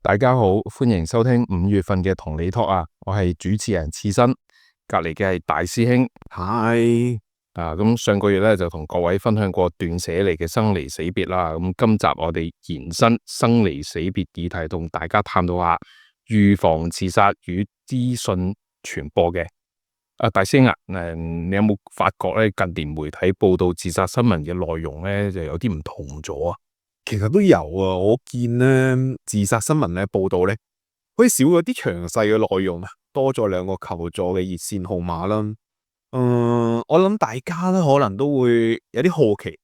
大家好，歡迎收聽5月份嘅同你 talk 啊，我係主持人刺身，隔籬嘅係大師兄。係咁上個月咧就同各位分享過斷捨離嘅生離死別啦。咁今集我哋延伸生離死別議題，同大家探討下預防自殺與資訊傳播嘅。大師兄啊，你有冇發覺咧近年媒體報道自殺新聞嘅內容咧就有啲唔同咗啊？其實都有啊，我見咧自殺新聞咧報道咧，好似少咗啲詳細嘅內容啊，多咗2個求助嘅熱線號碼啦。我諗大家咧可能都會有啲好奇，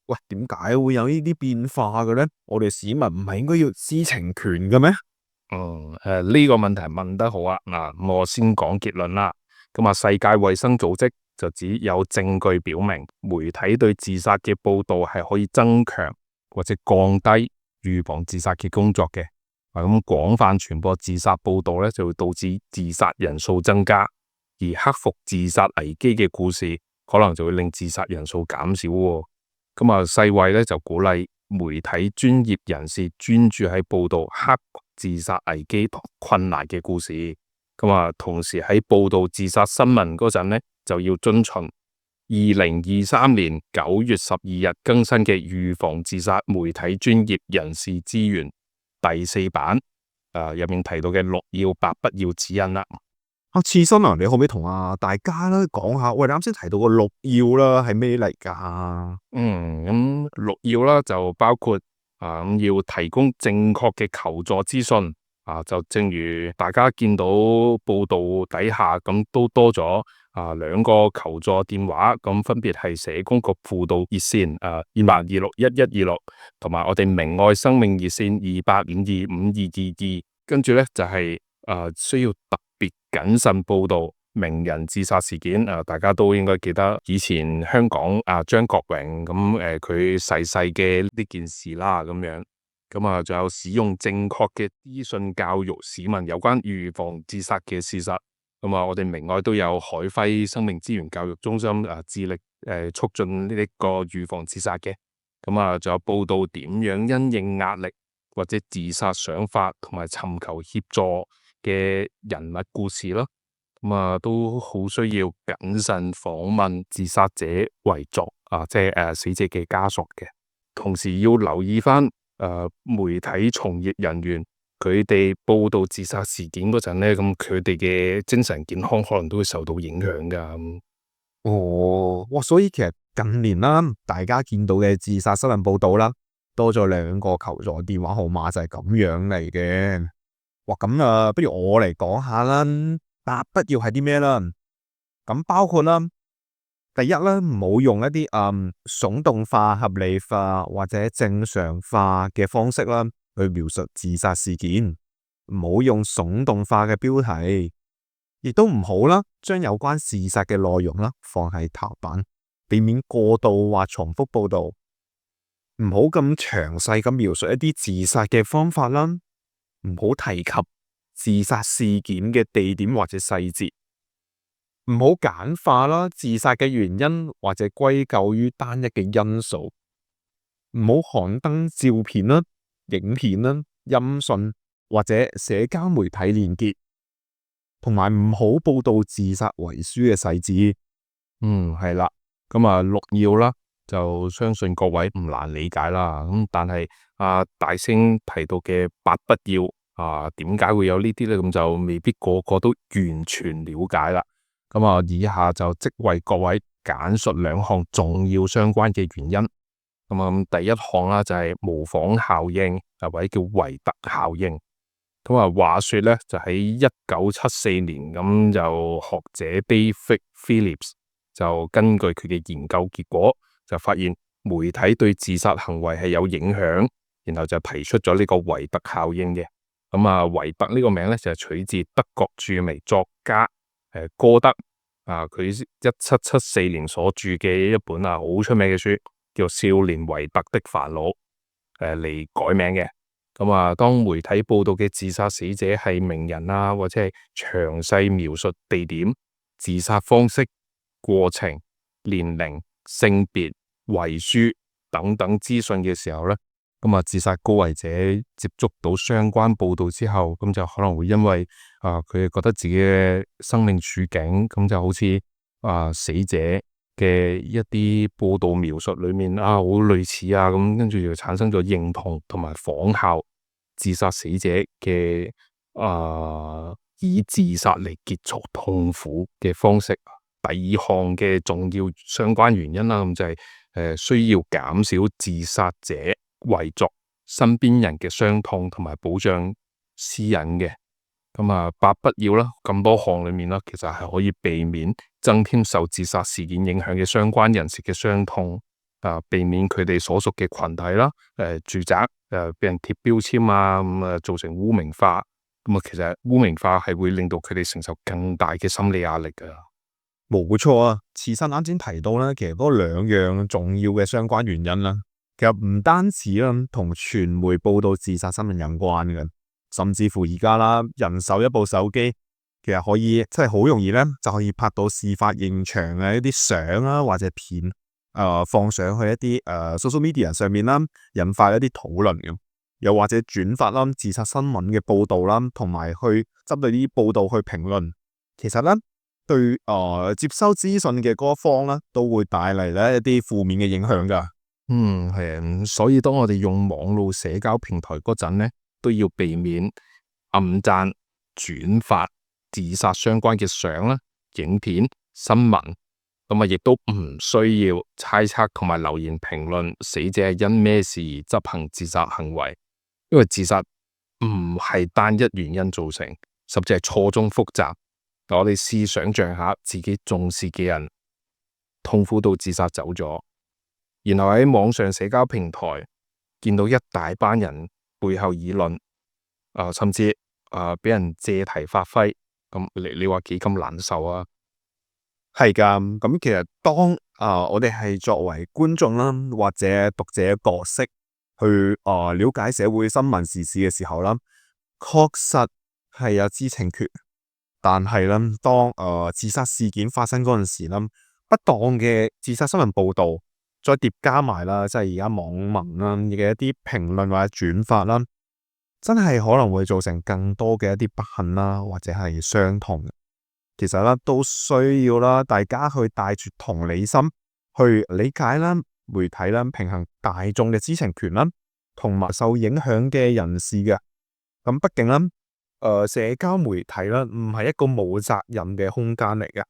喂，點解會有呢啲變化嘅咧？我哋市民唔係應該要知情權嘅咩？呢個問題問得好啊！嗱，我先講結論啦。咁啊，世界衛生組織就只有證據表明，媒體對自殺嘅報道係可以增強或者降低預防自殺嘅工作嘅。咁廣泛傳播自殺報道咧，就會導致自殺人數增加，而克服自殺危機嘅故事，可能就會令自殺人數減少。咁啊，世衛咧就鼓勵媒體專業人士專注喺報道克服自殺危機同困難嘅故事。咁啊，同時喺報道自殺新聞嗰陣咧，就要遵循2023年9月12日更新嘅預防自殺媒體專業人士資源第4版，入面提到嘅6要8不要指引啦。刺身啊，你可唔可以同大家咧講下？喂，你啱先提到個6要啦，係咩嚟噶？咁6要啦，就包括要提供正確嘅求助資訊。就正如大家見到報道底下咁，都多咗2個求助電話，咁分別係社工局輔導熱線28261126，同埋我哋明愛生命熱線28525222。跟住咧就係需要特別謹慎報道名人自殺事件。大家都應該記得以前香港張國榮咁佢逝世嘅呢件事啦，咁樣。咁仲有使用正確嘅資訊教育市民有關預防自殺嘅事實。我哋明愛都有海輝生命資源教育中心致力促進呢個預防自殺嘅。仲有報道點樣因應壓力或者自殺想法同埋尋求協助嘅人物故事咯。都好需要謹慎訪問自殺者遺族即係死者嘅家屬嘅。同時要留意翻媒體從業人員佢哋報道自殺事件嗰陣咧，咁佢哋嘅精神健康可能都會受到影響噶。哇！所以其實近年啦，大家見到嘅自殺新聞報道啦，多咗2個求助電話號碼就係咁樣嚟嘅。哇！咁不如我嚟講下啦，8不要係啲咩啦？咁包括啦。第一啦，唔好用一啲聳動化、合理化或者正常化嘅方式啦，去描述自殺事件。唔好用聳動化嘅標題，亦都唔好啦，將有關自殺嘅內容啦放喺頭版，避免過度或重複報道。唔好咁詳細咁描述一啲自殺嘅方法啦，唔好提及自殺事件嘅地點或者細節。唔好簡化啦，自殺嘅原因或者歸咎於單一嘅因素。唔好刊登照片啦、影片啦、音訊或者社交媒體連結，同埋唔好報道自殺遺書嘅細節。係啦，6要啦，就相信各位唔難理解啦。但係大聲提到嘅8不要點解會有呢啲咧？咁就未必個個都完全了解啦。以下就即為各位簡述2項重要相關嘅原因。第一項啦就係模仿效應，或者叫維特效應。話說咧，就喺1974年咁，就學者 David Phillips 就根據佢嘅研究結果，就發現媒體對自殺行為係有影響，然後就提出咗呢個維特效應嘅。維特呢個名咧就係取自德國著名作家歌德佢1774年所著嘅一本好出名嘅書，叫《少年維特的煩惱》嚟改名嘅。當媒體報道嘅自殺死者係名人或者係詳細描述地點、自殺方式、過程、年齡、性別、遺書等等資訊嘅時候咧，咁啊，自殺高危者接觸到相關報道之後，咁就可能會因為佢哋覺得自己嘅生命處境，咁就好似死者嘅一啲報道描述裏面好類似啊，咁跟住就產生咗認同同埋仿效自殺死者嘅以自殺嚟結束痛苦嘅方式。第二項嘅重要相關原因啦，咁就係需要減少自殺者遺族身邊人嘅傷痛同埋保障私隱嘅。咁百不要啦，咁多項裏面啦，其實係可以避免增添受自殺事件影響嘅相關人士嘅傷痛，避免佢哋所屬嘅群體啦，住宅俾人貼標籤啊，咁造成污名化。咁其實污名化係會令到佢哋承受更大嘅心理壓力噶。冇錯啊，刺身啱先提到咧，其實嗰兩樣重要嘅相關原因啦，其實唔單止啦，同傳媒報道自殺新聞有關嘅，甚至乎而家啦，人手一部手機，其實可以真係好容易咧，就可以拍到事發現場嘅一啲相啊或者片，放上去一啲social media 上面啦，引發一啲討論嘅，又或者轉發啦自殺新聞嘅報道啦，同埋去針對呢啲報道去評論，其實咧，對接收資訊嘅嗰一方咧，都會帶嚟咧一啲負面嘅影響噶。係啊，所以當我哋用網絡社交平台嗰陣咧，都要避免暗讚、轉發自殺相關嘅相啦、影片、新聞，咁亦都唔需要猜測同埋留言評論死者係因咩事而執行自殺行為，因為自殺唔係單一原因造成，甚至係錯綜複雜。我哋試想象下自己重視嘅人痛苦到自殺走咗，然後喺網上社交平台見到一大班人背後議論，甚至俾人借題發揮，咁你話幾咁難受啊？係噶，咁其實當我哋係作為觀眾啦，或者讀者角色去了解社會新聞時事嘅時候啦，確實係有知情權。但係咧，當自殺事件發生嗰陣時啦，不當嘅自殺新聞報道，再疊加埋啦，即係而家網民啦嘅一啲評論或者轉發啦，真係可能會造成更多嘅一啲不幸啦，或者係傷痛。其實咧都需要啦，大家去帶住同理心去理解啦，媒體啦，平衡大眾嘅知情權啦，同埋受影響嘅人士嘅。咁畢竟啦。社交媒體啦，唔係一個冇責任嘅空間嚟嘅。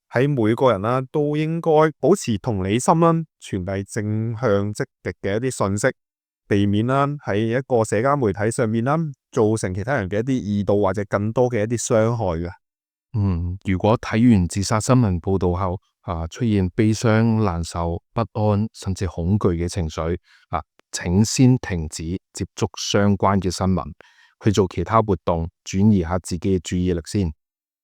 喺每個人啦，都應該保持同理心啦，傳遞正向積極嘅一啲信息，避免啦喺一個社交媒體上面啦，造成其他人嘅一啲異動或者更多嘅一啲傷害嘅。如果睇完自殺新聞報道後，出現悲傷、難受、不安甚至恐懼嘅情緒，請先停止接觸相關嘅新聞。去做其他活動，轉移下自己嘅注意力先，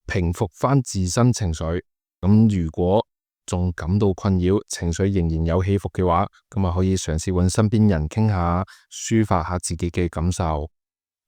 平復翻自身情緒。咁如果仲感到困擾，情緒仍然有起伏嘅話，咁可以嘗試揾身邊人傾下，抒發下自己嘅感受。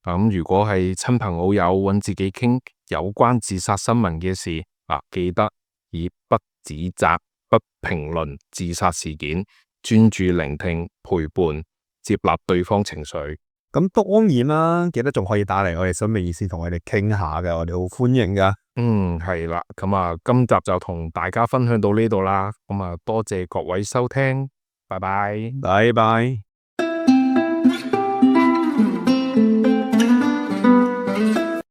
咁如果係親朋好友揾自己傾有關自殺新聞嘅事，記得以不指責、不評論自殺事件，專注聆聽、陪伴、接納對方情緒。咁當然啦，記得仲可以打嚟我哋心理熱線同我哋傾下嘅，我哋好歡迎噶。係啦，咁今集就同大家分享到呢度啦。咁多謝各位收聽，拜拜，拜拜。